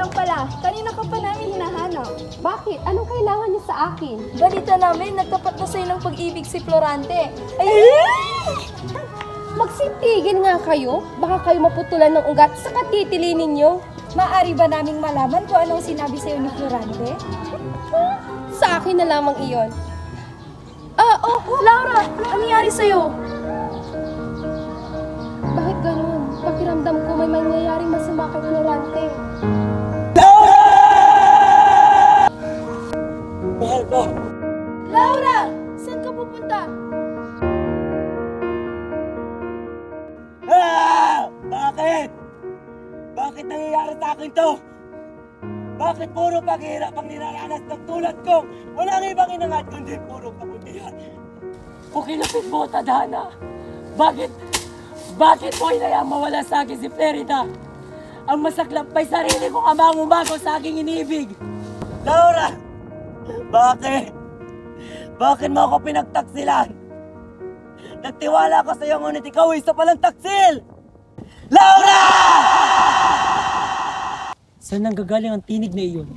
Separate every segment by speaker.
Speaker 1: lang pala. Kanina ka pa namin hinahanap.
Speaker 2: Bakit? Anong kailangan niyo sa akin?
Speaker 1: Balita namin, nagtapat na sa'yo ng pag-ibig si Florante. Ay!
Speaker 2: Magsintigin nga kayo. Baka kayo maputulan ng ugat sa katitilinin niyo.
Speaker 1: Maaari ba naming malaman kung anong sinabi sa'yo ni Florante?
Speaker 2: Sa akin na lamang iyon.
Speaker 1: Laura! Ano nangyari sa'yo?
Speaker 2: Bakit ganun? Pakiramdam ko may mangyayaring masama kay Florante.
Speaker 3: Mahal ko!
Speaker 1: Laura! Saan ka pupunta?
Speaker 3: Bakit? Bakit nangyayari sa akin to? Bakit puro paghihirap ang ninaranas ng tulad ko? Walang ibang inangat kundi puro kabutihan. Kung kinapit mo, tadhana, bakit mo inayang mawala sa akin si Flerida? Ang masaklap pa'y sarili kong amang umago sa aking inibig. Laura! Bakit? Bakit mo ako pinagtaksilan? Nagtiwala ako sa'yo ngunit ikaw isa palang taksil! Laura! Saan nanggagaling ang tinig na iyon?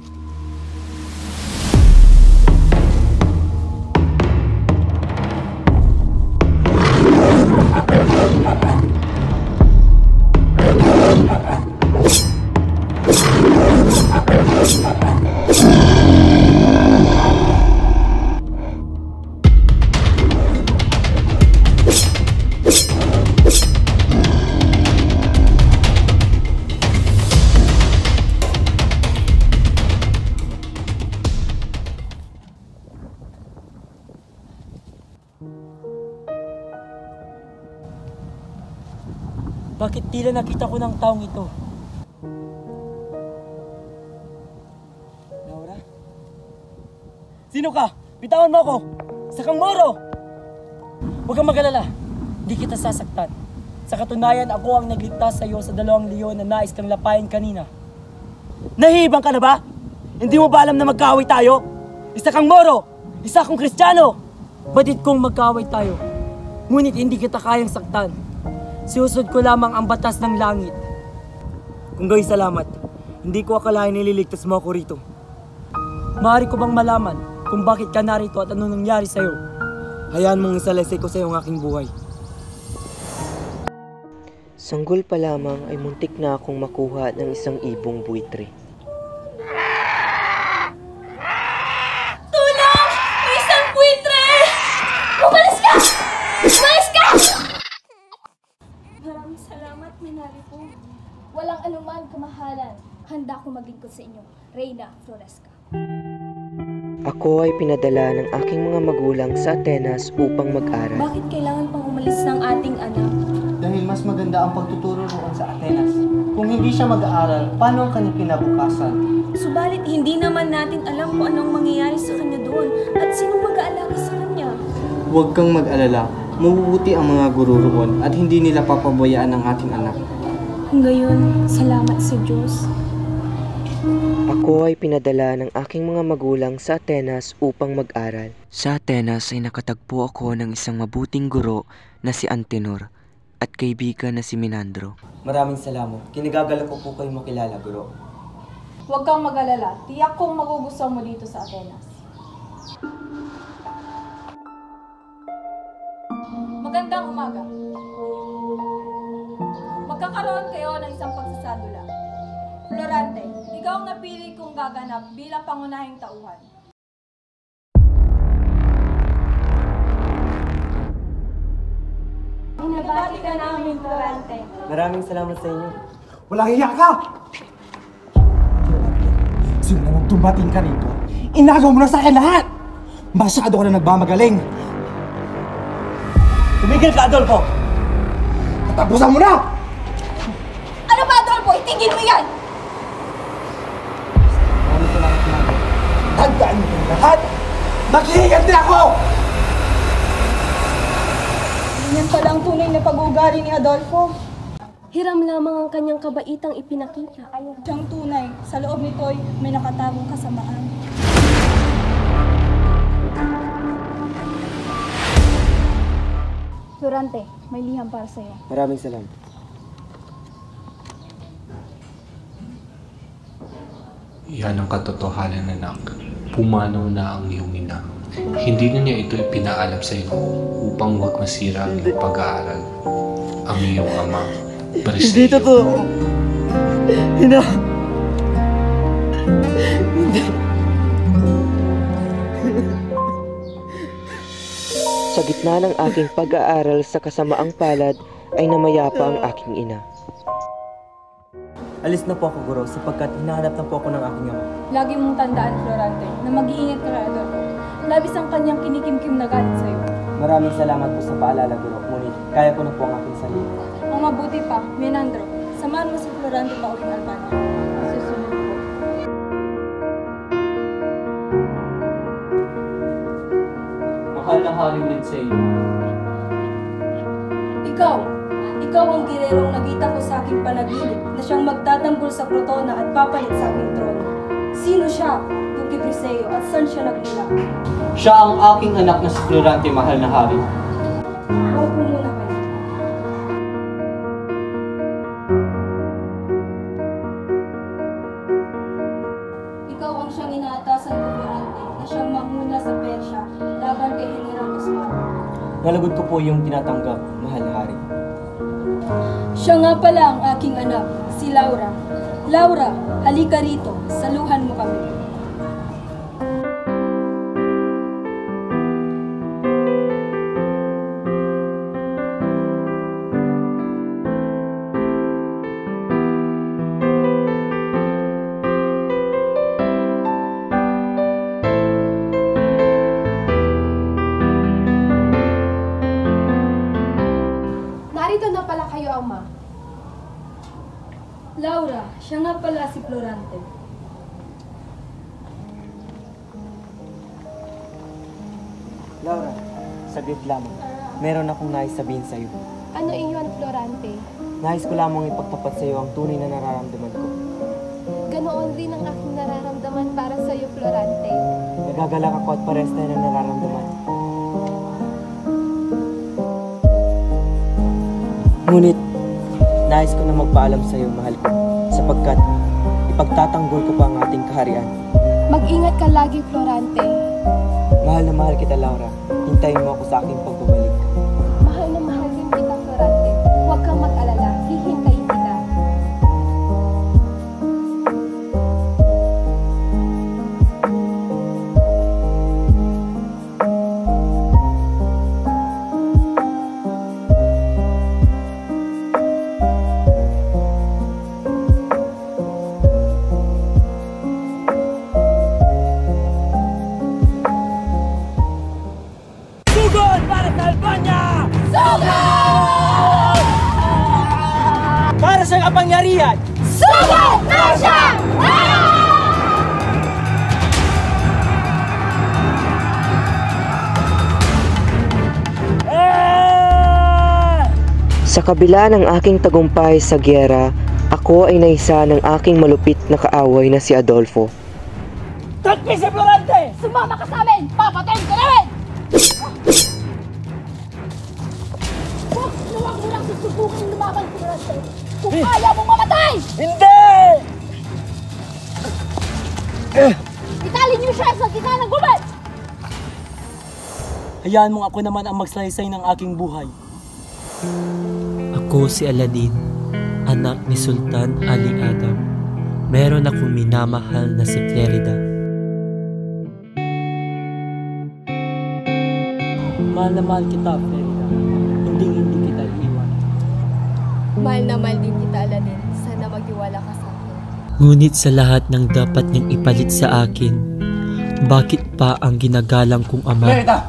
Speaker 3: Bakit tila nakita ko ng taong ito? Laura? Sino ka? Bitawan mo ako! Sakang Moro! Huwag kang mag-alala. Di kita sasaktan. Sa katunayan, ako ang nagligtas sa iyo sa 2 leon na nais kang lapayin kanina. Nahihibang ka na ba? Hindi mo ba alam na magkaaway tayo? Isa kang Moro! Isa akong Kristiyano! Badit kong magkaaway tayo. Ngunit hindi kita kayang saktan. Siusod ko lamang ang batas ng langit. Kung gawin salamat, hindi ko akalain nililigtas mo ako rito. Maaari ko bang malaman kung bakit ka narito at ano nangyari sa'yo? Hayaan mong isalaysay ko sa'yo ang aking buhay.
Speaker 4: Sanggol pa lamang ay muntik na akong makuha ng isang ibong buitre.
Speaker 1: Tulong! May isang buitre! Umalis ka! Umalis ka! Maraming salamat, Minari po. Walang anuman kamahalan. Handa ko maglingkod sa inyo, Reyna Floresca.
Speaker 4: Ako ay pinadala ng aking mga magulang sa Atenas upang mag-aral.
Speaker 1: Bakit kailangan pang umalis ng ating anak?
Speaker 5: Dahil mas maganda ang pagtuturo roon sa Atenas. Kung hindi siya mag-aaral, paano ang kanyang kinabukasan?
Speaker 1: Subalit hindi naman natin alam kung anong mangyayari sa kanya doon at sinong mag-aalaga sa kanya.
Speaker 5: Huwag kang mag-alala. Mabubuti ang mga guro roon at hindi nila papabayaan ang ating anak.
Speaker 1: Ngayon, salamat sa Diyos.
Speaker 4: Ako ay pinadala ng aking mga magulang sa Atenas upang mag-aral. Sa Atenas ay nakatagpo ako ng isang mabuting guro na si Antenor at kaibigan na si Menandro.
Speaker 3: Maraming salamat. Kinagagala ko po kayo makilala, Guro.
Speaker 1: Huwag kang mag-alala. Tiyak kong magugustuhan mo dito sa Atenas. Magandang umaga. Magkakaroon kayo ng isang pagsasadula. Florante, ikaw ang napili kong gaganap bilang pangunahing tauhan. Binabati ka namin, Florante.
Speaker 3: Maraming salamat sa inyo.
Speaker 6: Walang hiya ka! Simula nang dumating ka rito, inagaw mo na sa akin lahat! Masyado ka na nagmamagaling!
Speaker 3: Tumigil ka, Adolfo!
Speaker 6: Tatapusan mo na!
Speaker 1: Ano ba, Adolfo? Itigil mo yan!
Speaker 6: Maraming salamat na. Tandaan mo yung lahat! Maghihigan din ako!
Speaker 1: Yan pala ang tunay na pag-uugali ni Adolfo.
Speaker 2: Hiram lamang ang kanyang kabaitang ipinakita.
Speaker 1: Siyang tunay, sa loob nito'y may nakatagong kasamaan. Florante, may liham para sa'yo.
Speaker 3: Maraming salamat.
Speaker 7: Yan ang katotohanan, anak. Pumanaw na ang iyong ina. Hindi na niya ito ipinaalam sa iyo upang huwag masira ang iyong pag-aaral. Ang iyong ama, Briseo.
Speaker 3: Hindi totoo. Ina. Hindi.
Speaker 4: Sa gitna ng aking pag-aaral sa kasamaang palad ay namayapa ang aking ina.
Speaker 3: Alis na po ako, Guro, sapagkat hinahanap na po ako ng aking ama.
Speaker 1: Lagi mong tandaan, Florante, na mag-iingat ka kay Adolfo. Labis ang kanyang kinikimkim na galit sa'yo.
Speaker 3: Maraming salamat po sa paalala, Guro. Ngunit kaya ko na po ang aking sarili.
Speaker 1: Ang mabuti pa, Menandro, samahan mo si Florante pa uwing Albania. Susunod po.
Speaker 3: Mahal na Hari Briseo.
Speaker 1: Ikaw ang girerong nakita ko sa aking panaginip na siyang magtatanggol sa Crotona at papalit sa aking trono. Sino siya, Duque Briseo, at saan siya nagmula?
Speaker 5: Siya ang aking anak na si Florante, mahal na hari.
Speaker 1: Maupo muna kayo. Ikaw ang siyang inaatasan ko, Florante, na siyang manguna sa Persya laban kay General Osman.
Speaker 3: Nalagod ko po yung tinatanggap, mahal na Hari.
Speaker 1: Siya nga pala ang aking anak, si Laura. Laura, halika rito, saluhan mo kami.
Speaker 2: Narito na pala kayo, Ama.
Speaker 1: Laura, siya nga pala si Florante.
Speaker 3: Laura, saglit lamang. Meron akong nais sabihin sa iyo.
Speaker 2: Ano iyon, Florante?
Speaker 3: Nais ko lamang ipagtapat sa iyo ang tunay na nararamdaman ko.
Speaker 2: Ganoon rin ang aking nararamdaman para sa iyo, Florante.
Speaker 3: Nagagalak ako at pares tayo ng nararamdaman. Ngunit, nais ko na magpaalam sa iyo, mahal ko, sapagkat ipagtatanggol ko pa ang ating kaharian.
Speaker 2: Mag-ingat ka lagi, Florante.
Speaker 3: Mahal na mahal kita, Laura. Hintayin mo ako sa aking pagbabalik.
Speaker 2: Mahal na mahal din kita, Florante. Huwag kang mag-alala. Hihintayin kita.
Speaker 3: Sugod para sa Albania! Sugod! Para sa kapangyarihan!
Speaker 2: Sugod! Persia!
Speaker 4: Sa kabila ng aking tagumpay sa giyera, ako ay naisa ng aking malupit na kaaway na si Adolfo.
Speaker 3: Tagpi si Florante!
Speaker 2: Sumama ka sa amin! Papatayin ka namin! Huwag mo lang susubukan lumaban, Florante. Kung kaya mong mamatay!
Speaker 3: Hindi!
Speaker 2: Itali niyo siya sa gitna ng gubat!
Speaker 3: Hayaan mong ako naman ang magslaysay ng aking buhay.
Speaker 8: Ako si Aladdin, anak ni Sultan Ali Adam. Meron akong minamahal na si Flerida.
Speaker 3: Mahal na mahal kita, Freda. Hindi kita iiwan.
Speaker 2: Mahal na mahal din kita, Aladdin. Sana maghiwala ka sa akin.
Speaker 8: Ngunit sa lahat ng dapat niyang ipalit sa akin, bakit pa ang ginagalang kong ama?
Speaker 6: Merida!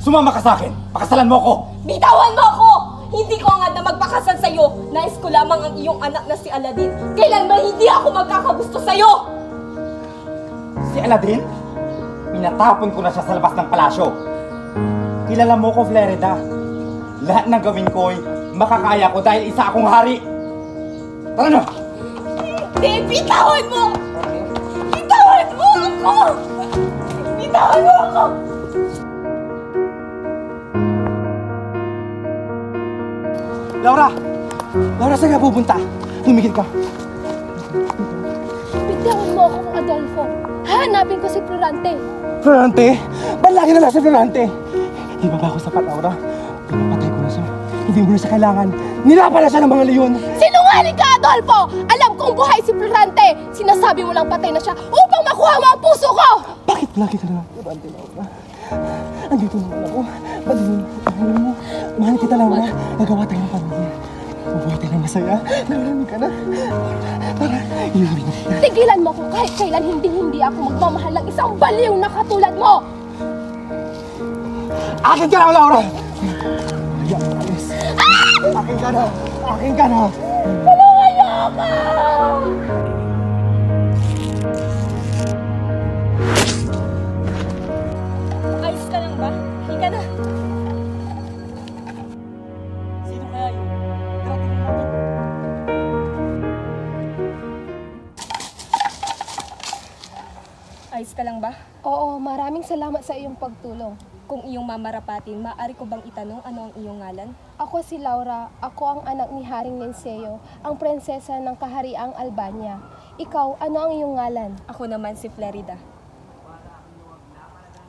Speaker 6: Sumama ka sa akin! Pakasalan mo ako!
Speaker 2: Bitawan mo ako! Hindi ko nga na magpakasal sa'yo. Nais ko lamang ang iyong anak na si Aladdin. Kailanman hindi ako magkakagusto sa'yo!
Speaker 6: Si Aladdin? Pinatapon ko na siya sa labas ng palasyo. Kilala mo ko, Flerida. Lahat ng gawin ko ay makakaya ko dahil isa akong hari. Tara na!
Speaker 2: Hindi! Bitawan mo! Bitawan mo ako! Bitawan mo ako!
Speaker 6: Laura! Laura, saan ka pupunta? Tumigil ka.
Speaker 2: Bitawan mo akong Adolfo. Hahanapin ko si Florante.
Speaker 6: Florante? Ba't lagi na lang si Florante? Di ba ako sapat, Laura? Pinapatay ko na siya. Hindi mo na siya kailangan. Nilapa na siya ng mga leon.
Speaker 2: Sinungaling ka, Adolfo! Alam kong buhay si Florante. Sinasabi mo lang patay na siya upang makuha mo ang puso ko!
Speaker 6: Bakit lagi ka na lang Florante, Laura? Andito naman ako. Ba't mo? Mahal kita, Laura. Nagawa tayo ng pamilya. Mabuhay tayo ng masaya. Nalarami ka na. Tara, iuwi na kita.
Speaker 2: Tigilan mo kung kahit kailan hindi ako magmamahal ng isang baliw na katulad mo!
Speaker 6: Akin ka na, Laura! Ayaw mo, alis. Akin ka na! Akin ka na!
Speaker 2: Ayos ka lang ba? Hinga na.
Speaker 3: Sino kaya yun? Darating na natin.
Speaker 1: Ayos ka lang ba?
Speaker 2: Oo, maraming salamat sa iyong pagtulong.
Speaker 1: Kung iyong mamarapatin, maaari ko bang itanong ano ang iyong ngalan?
Speaker 2: Ako si Laura. Ako ang anak ni Haring Linceo, ang prinsesa ng kahariang Albania. Ikaw, ano ang iyong ngalan?
Speaker 1: Ako naman si Flerida.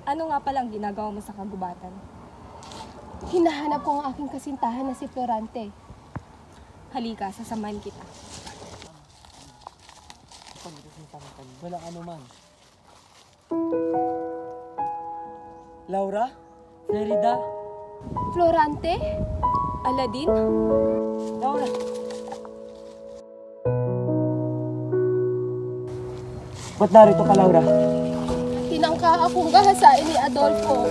Speaker 1: Ano nga palang ginagawa mo sa kagubatan?
Speaker 2: Hinahanap ko ang aking kasintahan na si Florante.
Speaker 1: Halika, sasamahan kita.
Speaker 3: Walang anuman. Laura? Flerida?
Speaker 2: Florante?
Speaker 1: Aladin?
Speaker 3: Laura? Ba't narito ka, Laura?
Speaker 2: Tinangka akong gahasain ni Adolfo.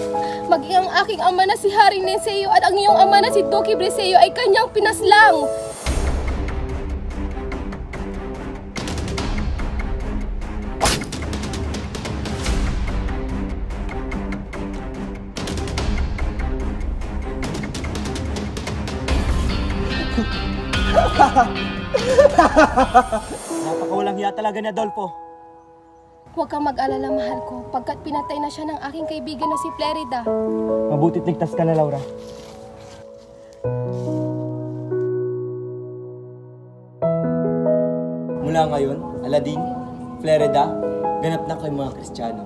Speaker 2: Maging ang aking ama na si Haring Linceo at ang iyong ama na si Duque Briseo ay kanyang pinaslang.
Speaker 3: Napakawalang hiya talaga ni Adolfo.
Speaker 2: Huwag kang mag-alala, mahal ko, pagkat pinatay na siya ng aking kaibigan na si Flerida.
Speaker 3: Mabutit ligtas ka na, Laura. Mula ngayon, Aladin, Flerida, ganap na kayong mga Kristiyano.